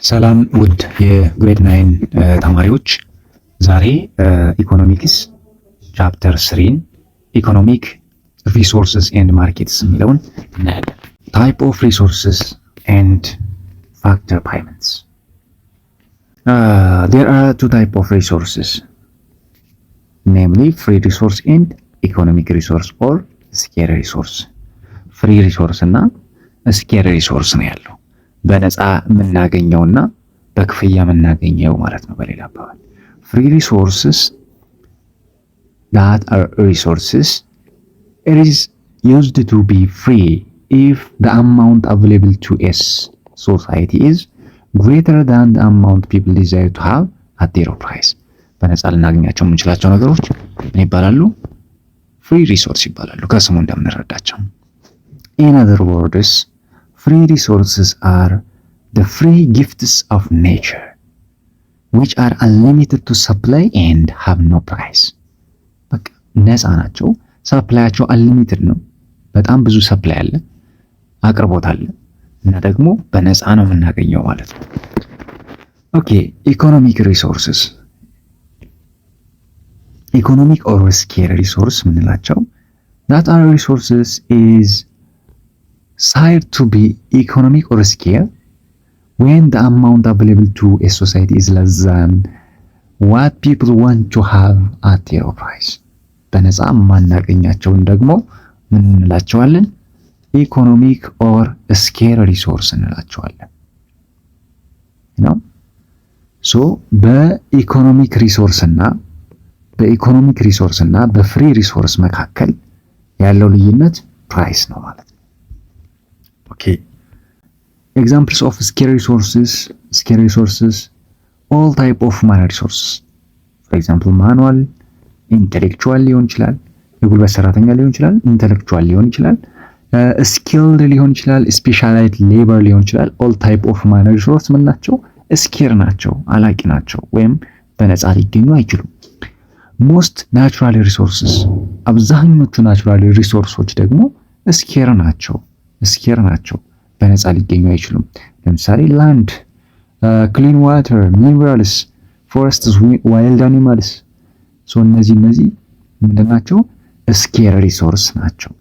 ሰላም ውድ የግሬድ 9 ተማሪዎች፣ ዛሬ ኢኮኖሚክስ ቻፕተር 3 ኢኮኖሚክ ሪሶርስስ ኤንድ ማርኬትስ የሚለውን እናያለን። ታይፕ ኦፍ ሪሶርስስ ኤንድ ፋክተር ፔይመንትስ። there are two type of resources, namely free resource and economic resource or scarce resource. ፍሪ ሪሶርስ እና ስኬር ሪሶርስ ነው ያለው። በነፃ የምናገኘውና በክፍያ የምናገኘው ማለት ነው። በሌላ አባባል ፍሪ ሪሶርስስ that are resources it is used to be free if the amount available to a society is greater than the amount people desire to have at their price. በነፃ ልናገኛቸው የምንችላቸው ነገሮች ምን ይባላሉ? ፍሪ ሪሶርስ ይባላሉ፣ ከስሙ እንደምንረዳቸው። In other words, free resources are the free gifts of nature, which are unlimited to supply and have no price. በቃ ነፃ ናቸው። ሰፕላያቸው unlimited ነው። በጣም ብዙ ሰፕላይ አለ፣ አቅርቦት አለ እና ደግሞ በነፃ ነው የምናገኘው ማለት ነው። ኦኬ፣ ኢኮኖሚክ ሪሶርስስ ኢኮኖሚክ ኦር ስኬር ሪሶርስ ምንላቸው that are resources is said to be economic or scarce when the amount available to a society is less than what people want to have at their price. በነፃ ማናገኛቸውን ደግሞ ምን እንላቸዋለን? ኢኮኖሚክ ኦር ስኬር ሪሶርስ እንላቸዋለን ነው። ሶ በኢኮኖሚክ ሪሶርስ እና በፍሪ ሪሶርስ መካከል ያለው ልዩነት ፕራይስ ነው ማለት ነው። Okay, examples of scarce resources, all type of manual resources. For example, manual, intellectual ሊሆን ይችላል፣ የጉልበት ሰራተኛ ሊሆን ይችላል፣ intellectual ሊሆን ይችላል፣ skilled ሊሆን ይችላል፣ specialized labor ሊሆን ይችላል። all type of manual resource ምን ናቸው? ስኬር ናቸው፣ አላቂ ናቸው፣ ወይም በነፃ ሊገኙ አይችሉም። most natural resources፣ አብዛኞቹ ናቹራል ሪሶርሶች ደግሞ ስኬር ናቸው፣ በነፃ ሊገኙ አይችሉም። ለምሳሌ ላንድ፣ ክሊን ዋተር፣ ሚነራልስ፣ ፎረስትስ፣ ዋይልድ አኒማልስ። ሶ እነዚህ ምንድናቸው? ስኬር ሪሶርስ ናቸው።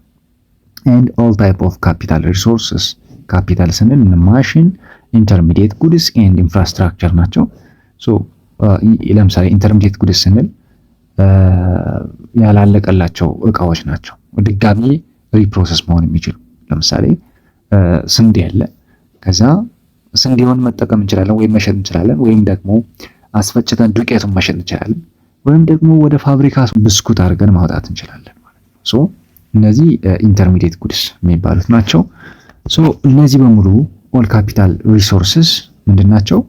and all type of capital resources፣ ካፒታል ስንል ማሽን፣ ኢንተርሚዲየት ጉድስ and ኢንፍራስትራክቸር ናቸው። ሶ ለምሳሌ ኢንተርሚዲየት ጉድስ ስንል ያላለቀላቸው እቃዎች ናቸው፣ ድጋሚ ሪፕሮሰስ መሆን የሚችሉ። ለምሳሌ ስንዴ አለ፣ ከዛ ስንዴውን መጠቀም እንችላለን ወይም መሸጥ እንችላለን፣ ወይም ደግሞ አስፈጭተን ዱቄቱን መሸጥ እንችላለን፣ ወይም ደግሞ ወደ ፋብሪካ ብስኩት አድርገን ማውጣት እንችላለን ማለት ነው። ሶ እነዚህ ኢንተርሚዲየት ጉድስ የሚባሉት ናቸው። ሶ እነዚህ በሙሉ ኦል ካፒታል ሪሶርስስ ምንድናቸው?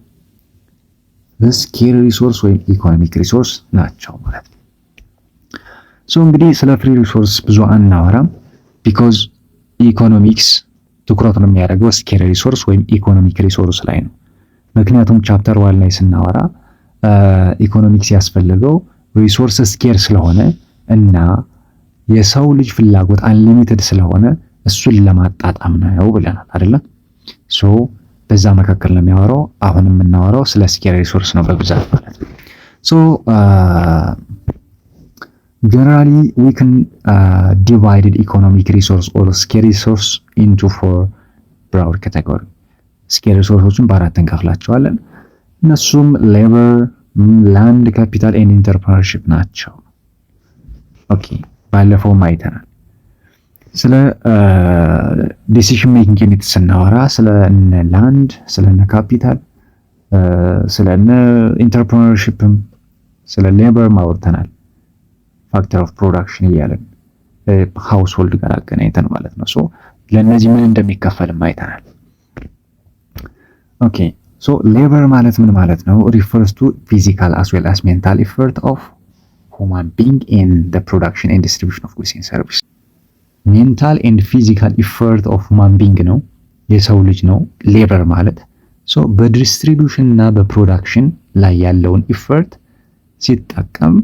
ስኬር ሪሶርስ ወይም ኢኮኖሚክ ሪሶርስ ናቸው ማለት ነው። ሶ እንግዲህ ስለ ፍሪ ሪሶርስ ብዙ አናወራም፣ ቢኮዝ ኢኮኖሚክስ ትኩረቱን የሚያደርገው ስኬር ሪሶርስ ወይም ኢኮኖሚክ ሪሶርስ ላይ ነው። ምክንያቱም ቻፕተር 1 ላይ ስናወራ ኢኮኖሚክስ ያስፈልገው ሪሶርስ ስኬር ስለሆነ እና የሰው ልጅ ፍላጎት አንሊሚትድ ስለሆነ እሱን ለማጣጣም ነው ብለናል አይደለ? ሶ በዛ መካከል ነው የሚያወራው። አሁን የምናወራው ስለ ስኬር ሪሶርስ ነው በብዛት ማለት ነው። ሶ generally we can divide economic resource or scarce resource into 4 broad category. scarce resources በአራት እንከፍላቸዋለን። እነሱም labor, land, capital and entrepreneurship ናቸው። ኦኬ፣ ባለፈው አይተናል ስለ ዲሲዥን ሜኪንግ ዩኒት ስናወራ ስለ ላንድ፣ ስለ ካፒታል፣ ስለ ኢንተርፕረነርሺፕ፣ ስለ ሌበር ማውርተናል። ፋክተር ኦፍ ፕሮዳክሽን እያለን ሃውስሆልድ ጋር አገናኝተን ማለት ነው። ሶ ለነዚህ ምን እንደሚከፈልም አይተናል። ኦኬ፣ ሶ ሌበር ማለት ምን ማለት ነው? ሪፈርስ ቱ ፊዚካል አስ ዌል አስ ሜንታል ኤፈርት ኦፍ ሁማን ቢንግ ኢን ዘ ፕሮዳክሽን ኤንድ ዲስትሪቢዩሽን ኦፍ ጉድስ ኤንድ ሰርቪስ። ሜንታል ኤንድ ፊዚካል ኤፈርት ኦፍ ሁማን ቢንግ ነው፣ የሰው ልጅ ነው ሌበር ማለት። ሶ በዲስትሪቢዩሽን እና በፕሮዳክሽን ላይ ያለውን ኤፈርት ሲጠቀም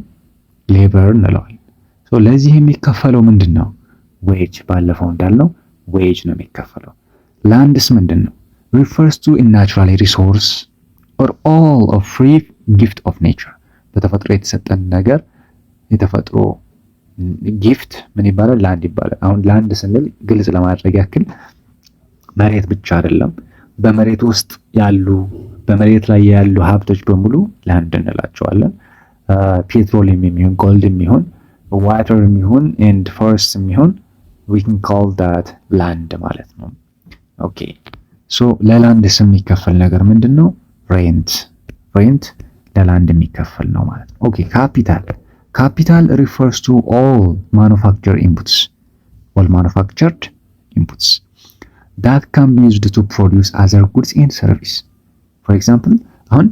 ሌበር እንለዋለን። ሶ ለዚህ የሚከፈለው ምንድነው? ዌጅ። ባለፈው እንዳልነው ዌጅ ነው የሚከፈለው። ላንድስ ምንድነው? refers to a natural resource or all of free gift of nature በተፈጥሮ የተሰጠን ነገር የተፈጥሮ ጊፍት ምን ይባላል? ላንድ ይባላል። አሁን ላንድ ስንል ግልጽ ለማድረግ ያክል መሬት ብቻ አይደለም፣ በመሬት ውስጥ ያሉ በመሬት ላይ ያሉ ሀብቶች በሙሉ ላንድ እንላቸዋለን። ፔትሮሊየም የሚሆን ጎልድ የሚሆን ዋተር የሚሆን ኤንድ ፎረስት የሚሆን we can call that land ማለት ነው። ኦኬ ሶ ለላንድ ስም የሚከፈል ነገር ምንድነው? ሬንት ለላንድ የሚከፈል ነው ማለት ነው። ኦኬ ካፒታል refers to all manufactured inputs that can be used to produce other goods and service. for example አሁን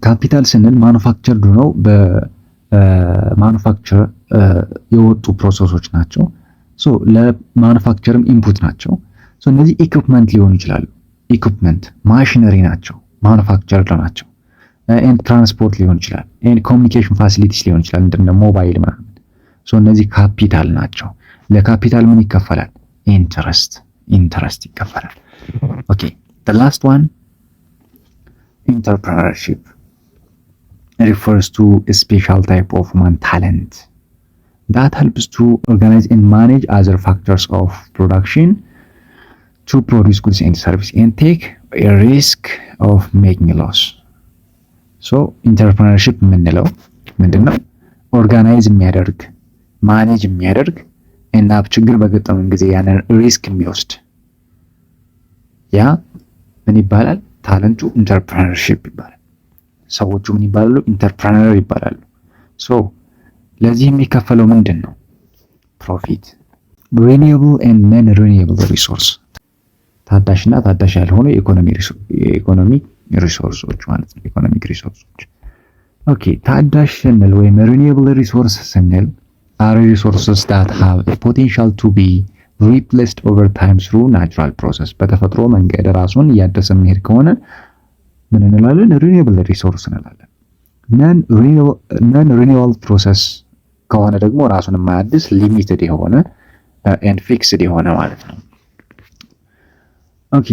ካፒታል ስንል ማኑፋክቸርድ ነው በማኑፋክቸር የወጡ ፕሮሰሶች ናቸው። ሶ ለማኑፋክቸርም ኢንፑት ናቸው። ሶ እነዚህ ኢኩፕመንት ሊሆኑ ይችላሉ። ኢኩፕመንት ማሽነሪ ናቸው፣ ማኑፋክቸርድ ናቸው። ኤንድ ትራንስፖርት ሊሆን ይችላል፣ ኤንድ ኮሚኒኬሽን ፋሲሊቲስ ሊሆን ይችላል፣ እንደ ሞባይል ምናምን። ሶ እነዚህ ካፒታል ናቸው። ለካፒታል ምን ይከፈላል? ኢንተረስት ይከፈላል። ኦኬ the last one, entrepreneurship refers to a special type of human talent that helps to organize and manage other factors of production to produce goods and service and take a risk of making a loss. so entrepreneurship የምንለው ምንድነው? ኦርጋናይዝ የሚያደርግ ማኔጅ የሚያደርግ እና ችግር በገጠመን ጊዜ ያንን ሪስክ የሚወስድ ያ ምን ይባላል? ታለንቱ ኢንተርፕረነርሺፕ ይባላል። ሰዎቹ ምን ይባላሉ? ኢንተርፕረነር ይባላሉ። ሶ ለዚህ የሚከፈለው ምንድን ነው? ፕሮፊት። ሪኒዌብል ኤንድ ነን ሪኒዌብል ሪሶርስ፣ ታዳሽና ታዳሽ ያልሆኑ የኢኮኖሚ ሪሶርሶች ማለት ነው። ኢኮኖሚክ ሪሶርሶች። ኦኬ ታዳሽ ስንል ወይም ሪኒዌብል ሪሶርስ ስንል are resources that have a potential to be replaced over time through natural process. በተፈጥሮ መንገድ ራሱን እያደሰ የሚሄድ ከሆነ ምን እንላለን? ሪኒዌብል ሪሶርስ እንላለን። ነን ሪኒዌብል ፕሮሰስ ከሆነ ደግሞ ራሱን የማያድስ ሊሚትድ የሆነ ኤንድ ፊክስድ የሆነ ማለት ነው። ኦኬ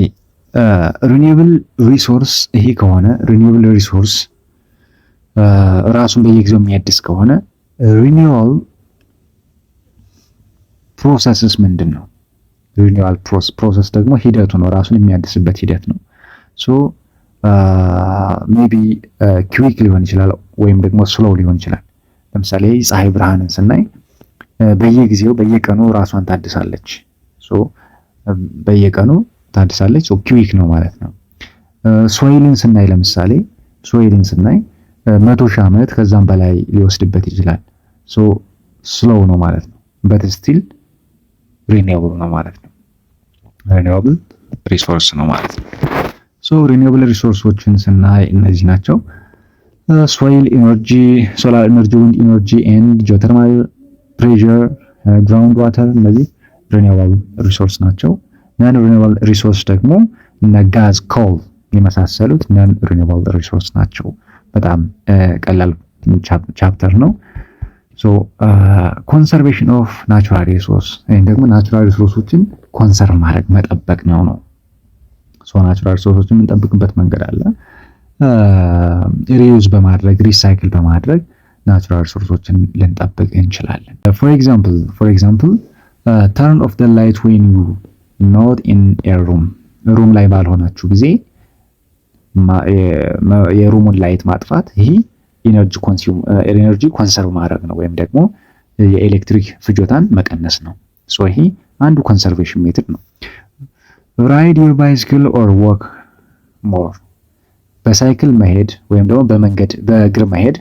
ሪኒዌብል ሪሶርስ ይሄ ከሆነ ሪኒዌብል ሪሶርስ ራሱን በየጊዜው የሚያድስ ከሆነ ሪኒዌብል ፕሮሰስስ ምንድን ነው? ሪኒዌል ፕሮሰስ ደግሞ ሂደቱ ነው፣ ራሱን የሚያድስበት ሂደት ነው። ሶ ሜቢ ኩዊክ ሊሆን ይችላል ወይም ደግሞ ስሎው ሊሆን ይችላል። ለምሳሌ ፀሐይ ብርሃንን ስናይ በየጊዜው በየቀኑ ራሷን ታድሳለች። ሶ በየቀኑ ታድሳለች። ሶ ኩዊክ ነው ማለት ነው። ሶይልን ስናይ ለምሳሌ ሶይልን ስናይ 100,000 ዓመት ከዛም በላይ ሊወስድበት ይችላል። ሶ ስሎው ነው ማለት ነው። በት ስቲል ሪኒዌብል ነው ማለት ነው። ሪኒዌብል ሪሶርስ ነው ማለት ነው። ሶ ሪኒዌብል ሪሶርሶችን ስናይ እነዚህ ናቸው። ሶይል ኢነርጂ፣ ሶላር ኢነርጂ፣ ዊንድ ኢነርጂ ኤንድ ጂኦተርማል ፕሬሸር፣ ግራውንድ ዋተር እነዚህ ሪኒዌብል ሪሶርስ ናቸው። ነን ሪኒዌብል ሪሶርስ ደግሞ እነ ጋዝ፣ ኮል የመሳሰሉት ነን ሪኒዌብል ሪሶርስ ናቸው። በጣም ቀላል ቻፕተር ነው። ሶ ኮንሰርቬሽን ኦፍ ናቹራል ሪሶርስ ወይም ደግሞ ናቹራል ሪሶርሶችን ኮንሰርቭ ማድረግ መጠበቅ ነው። ሶ ናቹራል ሪሶርሶችን የምንጠብቅበት መንገድ አለ። ሪዩዝ በማድረግ ሪሳይክል በማድረግ ናቹራል ሪሶርሶችን ልንጠብቅ እንችላለን። ፎር ኤግዛምፕል ተርን ኦፍ ዘ ላይት ዌን ዩ ኖት ኢን ኤ ሩም ላይ ባልሆናችሁ ጊዜ የሩሙን ላይት ማጥፋት ይሄ ኤነርጂ ኮንሰርቭ ማድረግ ነው፣ ወይም ደግሞ የኤሌክትሪክ ፍጆታን መቀነስ ነው። ሶ ይሄ አንዱ ኮንሰርቬሽን ሜትድ ነው። ራይድ ዩር ባይስክል ኦር ዋክ ሞር፣ በሳይክል መሄድ ወይም ደግሞ በእግር መሄድ፣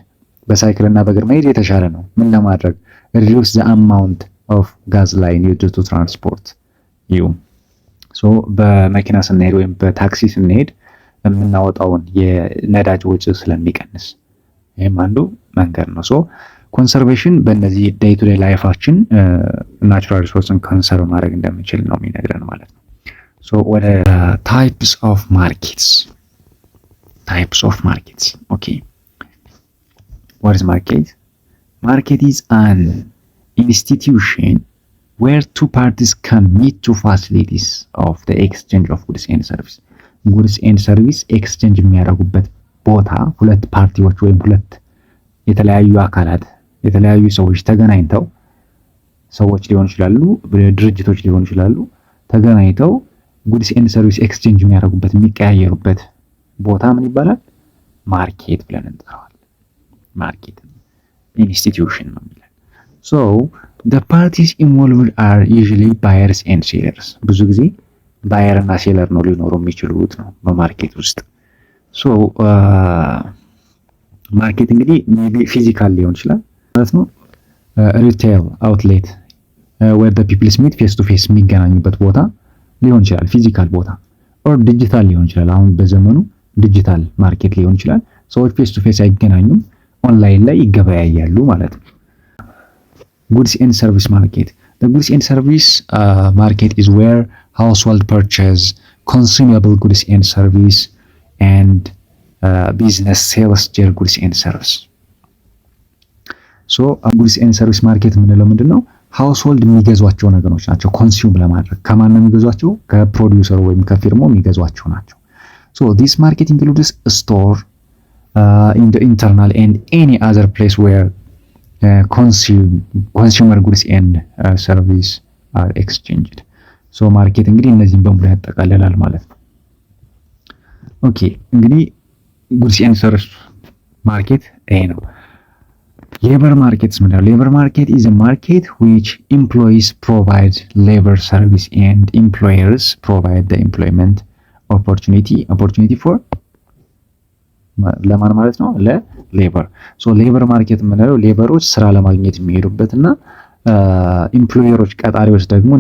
በሳይክል እና በእግር መሄድ የተሻለ ነው። ምን ለማድረግ? reduce the amount of gas line used to transport you. ሶ በመኪና ስንሄድ ወይም በታክሲ ስንሄድ የምናወጣውን የነዳጅ ወጪ ስለሚቀንስ ይሄም አንዱ መንገድ ነው። ሶ ኮንሰርቬሽን በእነዚህ ዴይ ቱ ዴይ ላይፋችን ናቹራል ሪሶርስን ኮንሰርቭ ማድረግ እንደምንችል ነው የሚነግረን ማለት ነው። ሶ ወደ ታይፕስ ኦፍ ማርኬትስ ኦኬ what is market? Market is an institution where two parties can meet to facilities of the exchange of goods and services. ጉድስ ኤንድ ሰርቪስ ኤክስቼንጅ የሚያደርጉበት ቦታ ሁለት ፓርቲዎች ወይም ሁለት የተለያዩ አካላት የተለያዩ ሰዎች ተገናኝተው ሰዎች ሊሆኑ ይችላሉ፣ ድርጅቶች ሊሆኑ ይችላሉ፣ ተገናኝተው ጉድስ ኤንድ ሰርቪስ ኤክስቼንጅ የሚያደርጉበት የሚቀያየሩበት ቦታ ምን ይባላል? ማርኬት ብለን እንጠራዋለን። ማርኬት ኢንስቲትዩሽን ነው የሚለን። ሶ the parties involved are usually buyers and sellers። ብዙ ጊዜ ባየር እና ሴለር ነው ሊኖሩ የሚችሉት ነው በማርኬት ውስጥ። ሶ ማርኬት እንግዲህ ሜቢ ፊዚካል ሊሆን ይችላል ማለት ነው። ሪቴል አውትሌት where the people meet face to face የሚገናኙበት ቦታ ሊሆን ይችላል፣ ፊዚካል ቦታ። ኦር ዲጂታል ሊሆን ይችላል። አሁን በዘመኑ ዲጂታል ማርኬት ሊሆን ይችላል። ሰዎች ፌስ ቱ ፌስ አይገናኙም፣ ኦንላይን ላይ ይገበያያሉ ማለት ነው። ጉድስ ኤንድ ሰርቪስ ማርኬት the goods and service market is where household purchase consumable goods and service and business sales their goods and service. so goods and service market የምንለው ምንድነው? ሃውስሆልድ የሚገዟቸው ነገሮች ናቸው። ኮንሱም ለማድረግ ከማን ነው የሚገዟቸው? ከፕሮዲዩሰር ወይም ከፊርማው የሚገዟቸው ናቸው። so this market includes a store in the internal and any other place where consumer goods and service are exchanged. so market እንግዲህ እነዚህን በሙሉ ያጠቃልላል ማለት ነው። ኦኬ እንግዲህ goods and service market ይሄ ነው። ሌበር ማርኬትስ ምንድነው? ሌበር ማርኬት is a market which employees provide labor service and employers provide the employment opportunity for ለማን ማለት ነው? ለሌበር። ሶ ሌበር ማርኬት የምንለው ሌበሮች ስራ ለማግኘት የሚሄዱበትና ኢምፕሎየሮች ቀጣሪዎች ደግሞ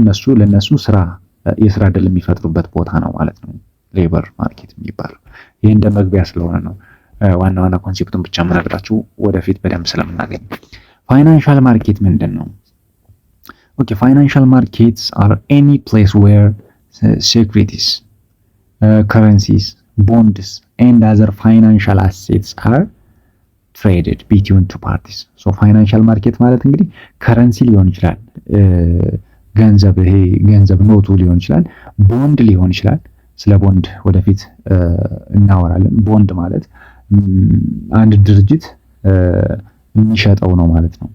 ለነሱ የስራ ዕድል የሚፈጥሩበት ቦታ ነው ማለት ነው ሌበር ማርኬት የሚባለው። ይሄ እንደ መግቢያ ስለሆነ ነው ዋና ኮንሴፕቱን ብቻ የምነግራችሁ ወደፊት በደንብ ስለምናገኝ። ፋይናንሻል ማርኬት ምንድን ነው? ኦኬ ፋይናንሻል ማርኬትስ are any place where securities, currencies, bonds and other financial assets are traded between two parties. so financial market ማለት እንግዲህ ከረንሲ ሊሆን ይችላል፣ ገንዘብ ኖቱ ሊሆን ይችላል፣ ቦንድ ሊሆን ይችላል። ስለ ቦንድ ወደፊት እናወራለን። ቦንድ ማለት አንድ ድርጅት የሚሸጠው ነው ማለት ነው።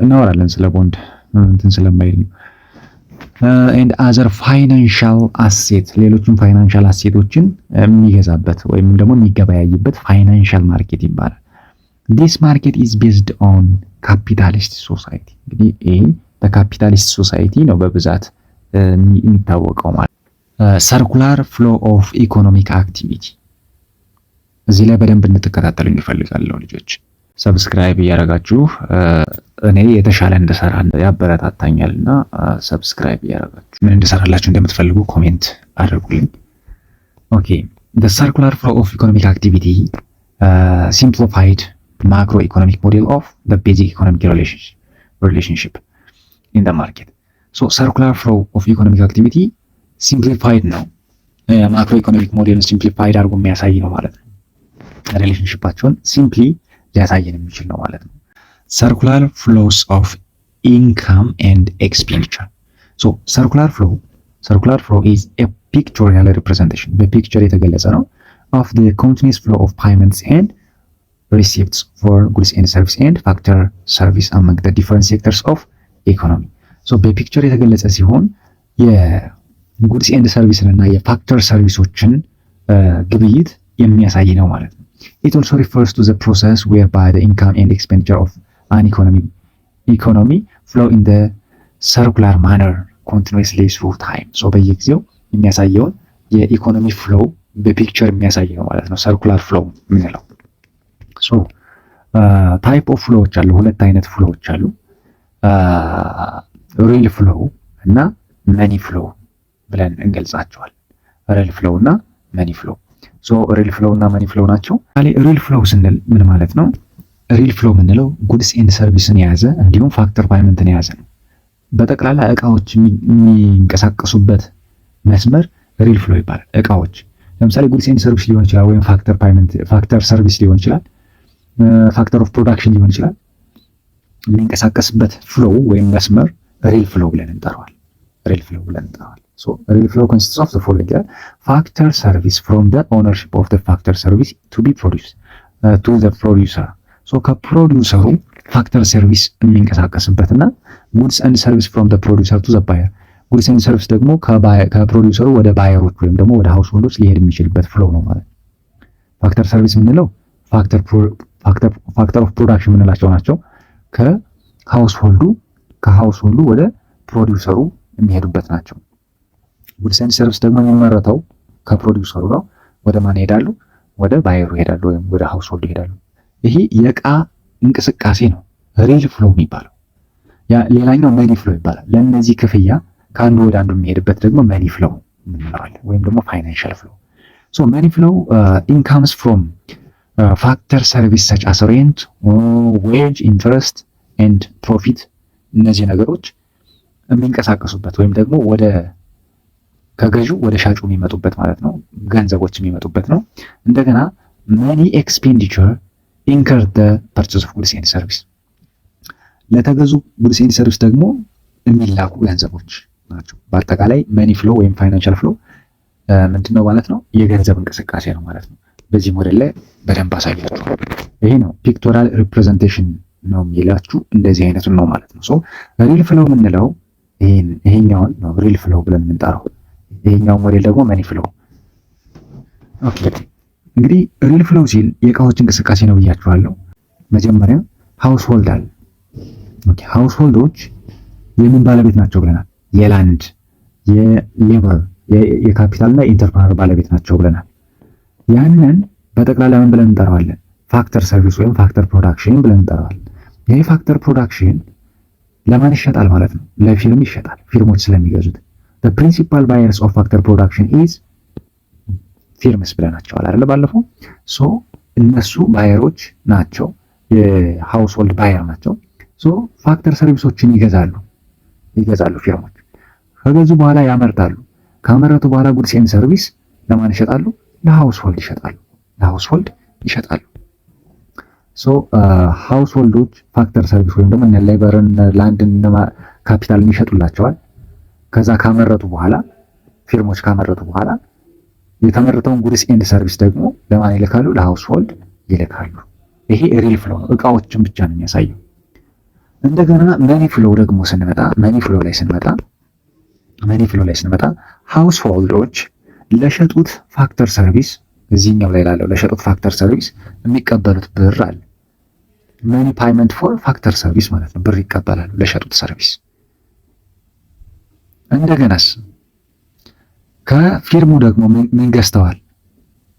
እናወራለን ስለ ቦንድ እንትን ስለማይል ነው። and other financial asset ሌሎችም ፋይናንሻል አሴቶችን የሚገዛበት ወይም ደግሞ የሚገበያይበት ፋይናንሻል ማርኬት ይባላል። this market is based on capitalist society። እንግዲህ ይሄ በካፒታሊስት ሶሳይቲ ነው በብዛት የሚታወቀው ማለት። circular flow of economic activity እዚህ ላይ በደንብ እንድትከታተሉኝ እፈልጋለሁ ልጆች። ሰብስክራይብ እያደረጋችሁ እኔ የተሻለ እንድሰራ ያበረታታኛልና ሰብስክራይብ እያደረጋችሁ ምን እንድሰራላችሁ እንደምትፈልጉ ኮሜንት አድርጉልኝ። ኦኬ the circular flow of economic activity simplified macroeconomic model of the basic economic relationship in the market. so circular flow of economic activity simplified ነው። ማክሮኢኮኖሚክ ሞዴልን ሲምፕሊፋይድ አድርጎ የሚያሳይ ነው ማለት ነው። ሪሌሽንሺፓቸውን ሲምፕሊ ሊያሳየን የሚችል ነው ማለት ነው። circular flows of income and expenditure. so circular flow is a pictorial representation በፒክቸር የተገለጸ ነው of the continuous flow of payments and receipts for goods and service and factor service among the different sectors of economy. so በፒክቸር የተገለጸ ሲሆን የጉድስ ኤንድ ሰርቪስን እና የፋክተር ሰርቪሶችን ግብይት የሚያሳይ ነው ማለት ነው። it also refers to the process whereby the income and expenditure of an economy flow in the circular manner continuously through time. so በየጊዜው የሚያሳየውን የኢኮኖሚ ፍሎው በፒክቸር የሚያሳይ ነው ማለት ነው circular flow የምንለው። so ታይፕ ኦፍ ፍሎዎች አሉ፣ ሁለት አይነት ፍሎዎች አሉ። ሪል ፍሎው እና መኒ ፍሎው ብለን እንገልጻቸዋል። ሪል ፍሎው እና መኒ ፍሎው። so ሪል ፍሎው እና መኒ ፍሎው ናቸው። ሪል ፍሎው ስንል ምን ማለት ነው? ሪል ፍሎው የምንለው ጉድስ ኤንድ ሰርቪስን የያዘ እንዲሁም ፋክተር ፓይመንትን የያዘ ነው። በጠቅላላ እቃዎች የሚንቀሳቀሱበት መስመር ሪል ፍሎው ይባላል። እቃዎች ለምሳሌ ጉድስ ኤንድ ሰርቪስ ሊሆን ይችላል፣ ወይም ፋክተር ሰርቪስ ሊሆን ይችላል፣ ፋክተር ኦፍ ፕሮዳክሽን ሊሆን ይችላል። የሚንቀሳቀስበት ፍሎው ወይም መስመር ሪል ፍሎው ብለን እንጠራዋለን። ሪል ፍሎው ብለን እንጠራዋለን። ሶ ሪል ፍሎው ኮንሲስትስ ኦፍ ዘ ፎሎዊንግ ፋክተር ሰርቪስ ፍሮም ዘ ኦነርሺፕ ኦፍ ዘ ፋክተር ሰርቪስ ቱ ቢ ፕሮዲውስ ቱ ዘ ፕሮዲውሰር። ሶ ከፕሮዲውሰሩ ፋክተር ሰርቪስ የሚንቀሳቀስበትና ጉድስ ኤንድ ሰርቪስ ፍሮም ዘ ፕሮዲውሰር ቱ ዘ ባየር። ጉድስ ኤንድ ሰርቪስ ደግሞ ከፕሮዲውሰሩ ወደ ባየሮች ወይም ደግሞ ወደ ሃውስሆልዶች ሊሄድ የሚችልበት ፍሎው ነው ማለት ነው። ፋክተር ሰርቪስ የምንለው ፋክተር ኦፍ ፕሮዳክሽን የምንላቸው ናቸው። ከሃውስሆልዱ ወደ ፕሮዲውሰሩ የሚሄዱበት ናቸው። ጉድስ ኤንድ ሰርቪስ ደግሞ የሚመረተው ከፕሮዲውሰሩ ነው። ወደ ማን ይሄዳሉ? ወደ ባየሩ ይሄዳሉ ወይም ወደ ሃውስሆልዱ ይሄዳሉ። ይሄ የዕቃ እንቅስቃሴ ነው ሪል ፍሎው የሚባለው። ሌላኛው መኒ ፍሎው ይባላል። ለእነዚህ ክፍያ ከአንዱ ወደ አንዱ የሚሄድበት ደግሞ መኒ ፍሎው እንለዋለን ወይም ደግሞ ፋይናንሻል ፍሎው። ሶ መኒ ፍሎው ኢንካምስ ፍሮም ፋክተር ሰርቪስ ሰች አስ ሬንት፣ ዌጅ፣ ኢንትረስት ኤንድ ፕሮፊት። እነዚህ ነገሮች የሚንቀሳቀሱበት ወይም ደግሞ ከገዢው ወደ ሻጩ የሚመጡበት ማለት ነው። ገንዘቦች የሚመጡበት ነው። እንደገና መኒ ኤክስፔንዲቸር ኢንከር ዘ ፐርቼዝ ኦፍ ጉድስ ኤንድ ሰርቪስ። ለተገዙ ጉድስ ኤንድ ሰርቪስ ደግሞ የሚላኩ ገንዘቦች ናቸው። በአጠቃላይ መኒ ፍሎው ወይም ፋይናንሻል ፍሎው ምንድነው ማለት ነው? የገንዘብ እንቅስቃሴ ነው ማለት ነው። በዚህ ሞዴል ላይ በደንብ አሳያችኋለሁ። ይሄ ነው ፒክቶራል ሪፕሬዘንቴሽን ነው የሚላችሁ፣ እንደዚህ አይነቱን ነው ማለት ነው። ሶ ሪል ፍሎው የምንለው ይሄኛውን ነው ሪል ፍሎው ብለን የምንጠራው። ይሄኛው ሞዴል ደግሞ መኒ ፍሎው። ኦኬ እንግዲህ ሪል ፍሎው ሲል የእቃዎች እንቅስቃሴ ነው ብያችኋለሁ። መጀመሪያ ሃውስሆልድ አለ። ኦኬ ሃውስሆልዶች የምን ባለቤት ናቸው ብለናል? የላንድ፣ የሌበር፣ የካፒታልና የኢንተርፕረነር ባለቤት ናቸው ብለናል። ያንን በጠቅላላ ምን ብለን እንጠራዋለን? ፋክተር ሰርቪስ ወይም ፋክተር ፕሮዳክሽን ብለን እንጠራዋለን። ይሄ ፋክተር ፕሮዳክሽን ለማን ይሸጣል ማለት ነው? ለፊርም ይሸጣል፣ ፊርሞች ስለሚገዙት። the principal buyers of factor production is ፊርምስ ብለናቸዋል አይደል ባለፈው። ሶ እነሱ ባየሮች ናቸው፣ የሃውስሆልድ ባየር ናቸው። ሶ ፋክተር ሰርቪሶችን ይገዛሉ ፊርሞች። ከገዙ በኋላ ያመርታሉ። ካመረቱ በኋላ ጉድስ ኤንድ ሰርቪስ ለማን ይሸጣሉ? ለሃውስሆልድ ይሸጣሉ። ሶ ሃውስሆልዶች ፋክተር ሰርቪስ ወይም ደግሞ ሌበርን፣ ላንድን፣ ካፒታልን ይሸጡላቸዋል። ከዛ ካመረቱ በኋላ ፊርሞች ካመረቱ በኋላ የተመረተውን ጉድስ ኤንድ ሰርቪስ ደግሞ ለማን ይልካሉ? ለሃውስሆልድ ይልካሉ። ይሄ ሪል ፍሎው ነው፣ እቃዎችን ብቻ ነው የሚያሳየው። እንደገና መኒ ፍሎው ደግሞ መኒ ፍሎው ላይ ስንመጣ ሃውስሆልዶች ለሸጡት ፋክተር ሰርቪስ፣ እዚህኛው ላይ ላለው ለሸጡት ፋክተር ሰርቪስ የሚቀበሉት ብር አለ። መኒ ፓይመንት ፎር ፋክተር ሰርቪስ ማለት ነው። ብር ይቀበላሉ ለሸጡት ሰርቪስ። እንደገናስ ከፊርሙ ደግሞ ምን ገዝተዋል?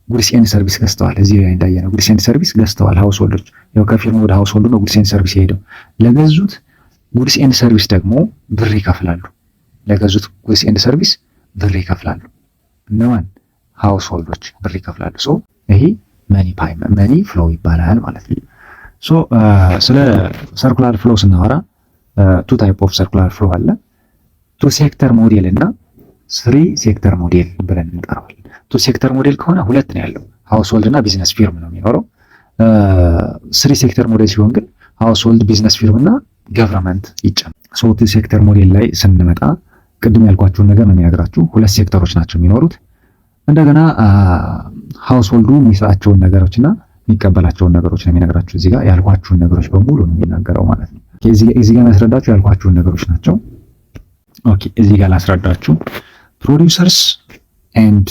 ጉድስ ኤንድ ሰርቪስ ገዝተዋል። እዚህ ላይ እንዳየነው ጉድስ ኤንድ ሰርቪስ ገዝተዋል ሃውስሆልዶች። ያው ከፊርሙ ወደ ሃውስሆልዱ ነው ጉድስ ኤንድ ሰርቪስ የሄደው። ለገዙት ጉድስ ኤንድ ሰርቪስ ደግሞ ብር ይከፍላሉ። እነማን? ሃውስሆልዶች ብር ይከፍላሉ። ሶ ይሄ መኒ ፍሎው ይባላል ማለት ነው። ሶ ስለ ሰርኩላር ፍሎው ስናወራ ቱ ታይፕ ኦፍ ሰርኩላር ፍሎው አለ። ቱ ሴክተር ሞዴል እና ስሪ ሴክተር ሞዴል ብለን እንጠራዋለን። ቱ ሴክተር ሞዴል ከሆነ ሁለት ነው ያለው፣ ሃውስሆልድ እና ቢዝነስ ፊርም ነው የሚኖረው። ስሪ ሴክተር ሞዴል ሲሆን ግን ሃውስሆልድ፣ ቢዝነስ ፊርም እና ገቨርንመንት ይጨምራል። ሶ ቱ ሴክተር ሞዴል ላይ ስንመጣ ቅድም ያልኳችሁን ነገር ነው የሚነግራችሁ። ሁለት ሴክተሮች ናቸው የሚኖሩት። እንደገና ሃውስሆልዱ የሚሰጣቸውን ነገሮች እና የሚቀበላቸውን ነገሮች ነው የሚነግራችሁ። እዚህ ጋር ያልኳችሁን ነገሮች በሙሉ ነው የሚናገረው ማለት ነው። እዚህ ጋር ያስረዳችሁ ያልኳችሁን ነገሮች ናቸው። ኦኬ እዚህ ጋር ላስረዳችሁ። ፕሮዲውሰርስ ኤንድ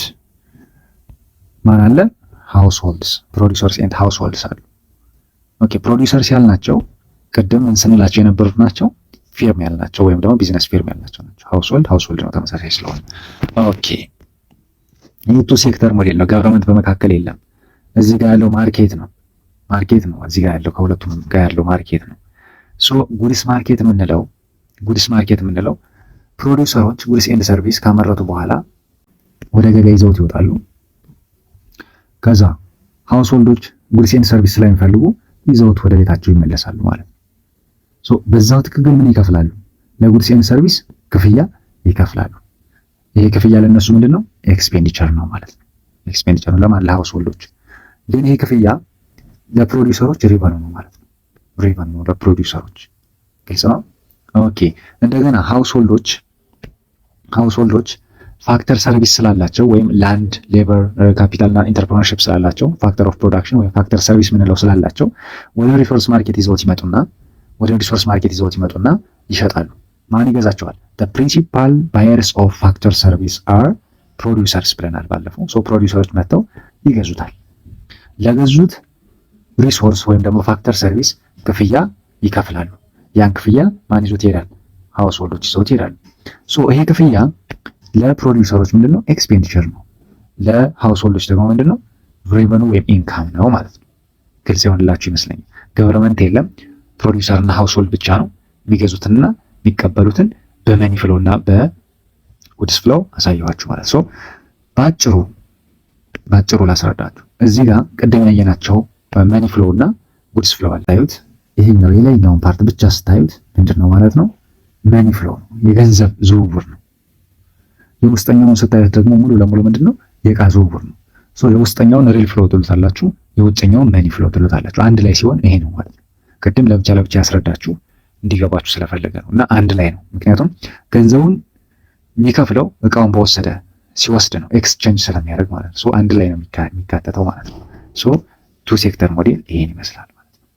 ማን አለ? ሃውስሆልድስ። ፕሮዲውሰርስ ኤንድ ሃውስሆልድስ አሉ። ኦኬ ፕሮዲውሰርስ ያልናቸው ቅድም ስንላቸው የነበሩት ናቸው። ፊርም ያልናቸው ወይም ደግሞ ቢዝነስ ፊርም ያልናቸው ናቸው። ሃውስሆልድ ነው ተመሳሳይ ስለሆነ። ኦኬ ይህ ቱ ሴክተር ሞዴል ነው። ገቨርንመንት በመካከል የለም። እዚህ ጋር ያለው ማርኬት ነው። እዚህ ጋር ያለው ከሁለቱም ጋር ያለው ማርኬት ነው። ሶ ጉድስ ማርኬት የምንለው ፕሮዲውሰሮች ጉድስ ኤንድ ሰርቪስ ካመረቱ በኋላ ወደ ገበያ ይዘውት ይወጣሉ። ከዛ ሃውስሆልዶች ጉድስ ኤንድ ሰርቪስ ስለሚፈልጉ ይዘውት ወደ ቤታቸው ይመለሳሉ ማለት ነው። ሶ በዛው ትክክል ምን ይከፍላሉ? ለጉድስ ኤንድ ሰርቪስ ክፍያ ይከፍላሉ። ይሄ ክፍያ ለነሱ ምንድነው? ኤክስፔንዲቸር ነው ማለት ነው። ኤክስፔንዲቸር ነው ለማን? ለሃውስሆልዶች። ግን ይሄ ክፍያ ለፕሮዲውሰሮች ሪቨኑ ነው ማለት ነው። ሪቨኑ ነው ለፕሮዲውሰሮች። ግልጽ ነው። ኦኬ እንደገና ሃውስሆልዶች ፋክተር ሰርቪስ ስላላቸው ወይም ላንድ፣ ሌበር፣ ካፒታል እና ኢንተርፕረነርሺፕ ስላላቸው ፋክተር ኦፍ ፕሮዳክሽን ወይም ፋክተር ሰርቪስ ምንለው ስላላቸው ወደ ሪሶርስ ማርኬት ይዘውት ይመጡና ይሸጣሉ። ማን ይገዛቸዋል? the principal buyers of factor service are producers ብለናል ባለፈው። ፕሮዲውሰሮች መጥተው ይገዙታል። ለገዙት ሪሶርስ ወይም ደግሞ ፋክተር ሰርቪስ ክፍያ ይከፍላሉ። ያን ክፍያ ማን ይዞት ይሄዳል? ሃውስሆልዶች ይዘውት ይሄዳሉ። ይሄ ክፍያ ለፕሮዲውሰሮች ምንድነው? ኤክስፔንዲቸር ነው። ለሃውስሆልዶች ደግሞ ምንድነው? ሬቨኑ ወይም ኢንካም ነው ማለት ነው። ግልጽ ይሆንላችሁ ይመስለኛል። ገቨርንመንት የለም፣ ፕሮዲውሰር እና ሃውስሆልድ ብቻ ነው የሚገዙትና የሚቀበሉትን በመኒ ፍሎ እና በጉድስ ፍሎ አሳየኋችሁ ማለት ነው። ባጭሩ ላስረዳችሁ። እዚህ ጋር ቅድም ያየናቸው መኒ ፍሎ እና ጉድስ ፍሎ አለ። ታዩት። ይሄኛው የላይኛውን ፓርት ብቻ ስታዩት ምንድነው ማለት ነው? መኒ ፍሎ ነው፣ የገንዘብ ዝውውር ነው። የውስጠኛውን ስታዩት ደግሞ ሙሉ ለሙሉ ምንድነው? የዕቃ ዝውውር ነው። የውስጠኛውን ሪል ፍሎ ትሉታላችሁ፣ የውጭኛውን መኒ ፍሎ ትሉታላችሁ። አንድ ላይ ሲሆን ይሄ ነው ማለት ነው። ቅድም ለብቻ ያስረዳችሁ እንዲገባችሁ ስለፈለገ ነው። እና አንድ ላይ ነው። ምክንያቱም ገንዘቡን የሚከፍለው እቃውን ሲወስድ ነው፣ ኤክስቼንጅ ስለሚያደርግ ማለት ነው። አንድ ላይ ነው የሚካተተው ማለት ነው። ቱ ሴክተር ሞዴል ይሄን ይመስላል ማለት ነው።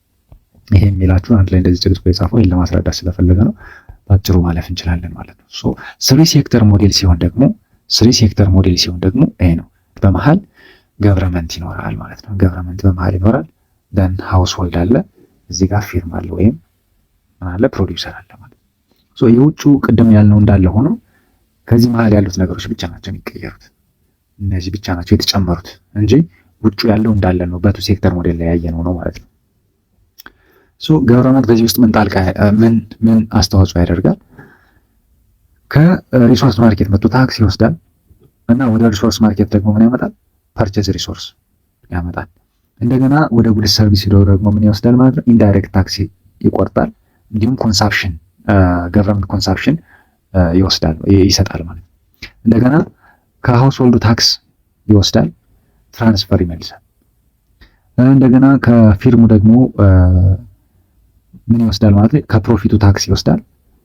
ይሄ የሚላችሁ አንድ ላይ እንደዚህ ጽድቆ የጻፈው ይሄን ለማስረዳት ስለፈለገ ነው። ባጭሩ ማለፍ እንችላለን ማለት ነው። ስሪ ሴክተር ሞዴል ሲሆን ደግሞ ይሄ ነው። በመሃል ገቨርንመንት ይኖራል ማለት ነው። ገቨርንመንት በመሃል ይኖራል። ደን ሃውስሆልድ አለ፣ እዚህ ጋር ፊርም አለ ወይም አለ ፕሮዲውሰር አለ ማለት ነው። የውጩ ቅድም ያልነው እንዳለ ሆኖ ከዚህ መሃል ያሉት ነገሮች ብቻ ናቸው የሚቀየሩት። እነዚህ ብቻ ናቸው የተጨመሩት እንጂ ውጩ ያለው እንዳለ ነው። በቱ ሴክተር ሞዴል ላይ ያየነው ነው ማለት ነው። ገቨርንመንት በዚህ ውስጥ ምን አስተዋጽኦ ያደርጋል? ከሪሶርስ ማርኬት መጥቶ ታክስ ይወስዳል እና ወደ ሪሶርስ ማርኬት ደግሞ ምን ያመጣል? ፐርቼዝ ሪሶርስ ያመጣል። እንደገና ወደ ጉድስ ሰርቪስ ሄዶ ደግሞ ምን ይወስዳል ማለት ነው? ኢንዳይሬክት ታክስ ይቆርጣል። እንዲሁም ኮንሳፕሽን ገቨርንመንት ኮንሳፕሽን ይሰጣል ማለት ነው። እንደገና ከሃውስሆልዱ ታክስ ይወስዳል፣ ትራንስፈር ይመልሳል። እንደገና ከፊርሙ ደግሞ ምን ይወስዳል ማለት ነው? ከፕሮፊቱ ታክስ ይወስዳል፣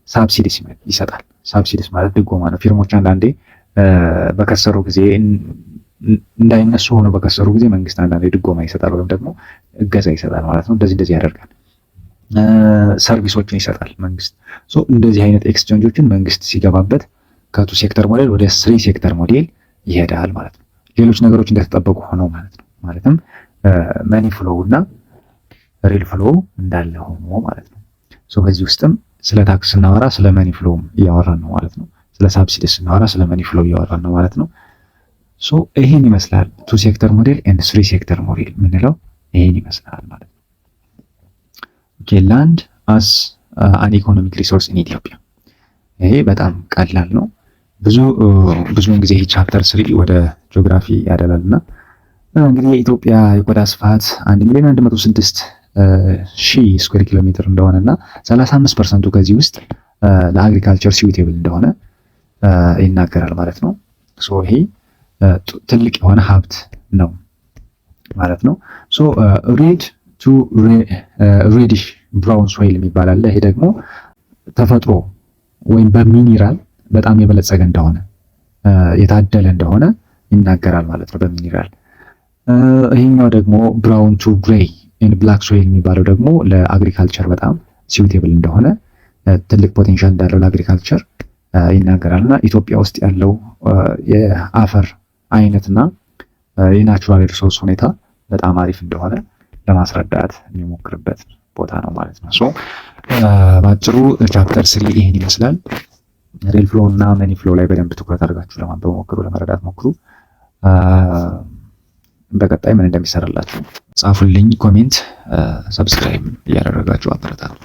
ሳብሲዲስ ይሰጣል። ሳብሲዲስ ማለት ድጎማ ነው። ፊርሞች አንዳንዴ በከሰሩ ጊዜ እንዳይነሱ ሆነው በከሰሩ ጊዜ መንግስት አንዳንዴ ድጎማ ይሰጣል ወይም ደግሞ እገዛ ይሰጣል ማለት ነው። እንደዚህ ያደርጋል። ሰርቪሶችን ይሰጣል መንግስት። እንደዚህ አይነት ኤክስቼንጆችን መንግስት ሲገባበት ከቱ ሴክተር ሞዴል ወደ ስሪ ሴክተር ሞዴል ይሄዳል ማለት ነው። ሌሎች ነገሮች እንደተጠበቁ ሆነው ማለት ነው። ማለትም መኒ ፍሎው እና ሪል ፍሎው እንዳለ ሆኖ ማለት ነው። በዚህ ውስጥም ስለ ታክስ ስናወራ ስለ መኒ ፍሎው እያወራን ነው ማለት ነው። ስለ ሳብሲዲስ ስናወራ ስለ መኒ ፍሎው እያወራን ነው ማለት ነው። ይሄን ይመስላል ቱ ሴክተር ሞዴል ኤንድ ስሪ ሴክተር ሞዴል ምንለው ይሄን ይመስላል ማለት ነው። ላንድ አስ አን ኢኮኖሚክ ሪሶርስ ኢን ኢትዮጵያ። ይሄ በጣም ቀላል ነው። ብዙውን ጊዜ ቻፕተር 3 ወደ ጂኦግራፊ ያደላልና እንግዲህ የኢትዮጵያ የቆዳ ስፋት 1,106,000 ስኩዌር ኪሎ ሜትር እንደሆነና 35% ከዚህ ውስጥ ለአግሪካልቸር ሲዩቴብል እንደሆነ ይናገራል ማለት ነው። ይሄ ትልቅ የሆነ ሀብት ነው ማለት ነው። ሬድ ቱ ሬዲሽ ብራውን ሶይል የሚባል አለ። ይሄ ደግሞ ተፈጥሮ ወይም በሚኒራል በጣም የበለጸገ እንደሆነ የታደለ እንደሆነ ይናገራል ማለት ነው። በሚኒራል ይሄኛው ደግሞ ብራውን ቱ ግሬይ ኤንድ ብላክ ሶይል የሚባለው ደግሞ ለአግሪካልቸር በጣም ሲዩቴብል እንደሆነ ትልቅ ፖቴንሻል እንዳለው ለአግሪካልቸር ይናገራልና ኢትዮጵያ ውስጥ ያለው የአፈር አይነትና የናቹራል ሪሶርስ ሁኔታ በጣም አሪፍ እንደሆነ ለማስረዳት የሚሞክርበት ቦታ ነው ማለት ነው። ባጭሩ ቻፕተር 3 ይሄን ይመስላል። ሪል ፍሎ እና መኒ ፍሎ ላይ በደንብ ትኩረት አድርጋችሁ ለማንበብ ሞክሩ፣ ለመረዳት ሞክሩ። በቀጣይ ምን እንደሚሰራላችሁ ጻፉልኝ። ኮሜንት፣ ሰብስክራይብ እያደረጋችሁ አበረታቱ።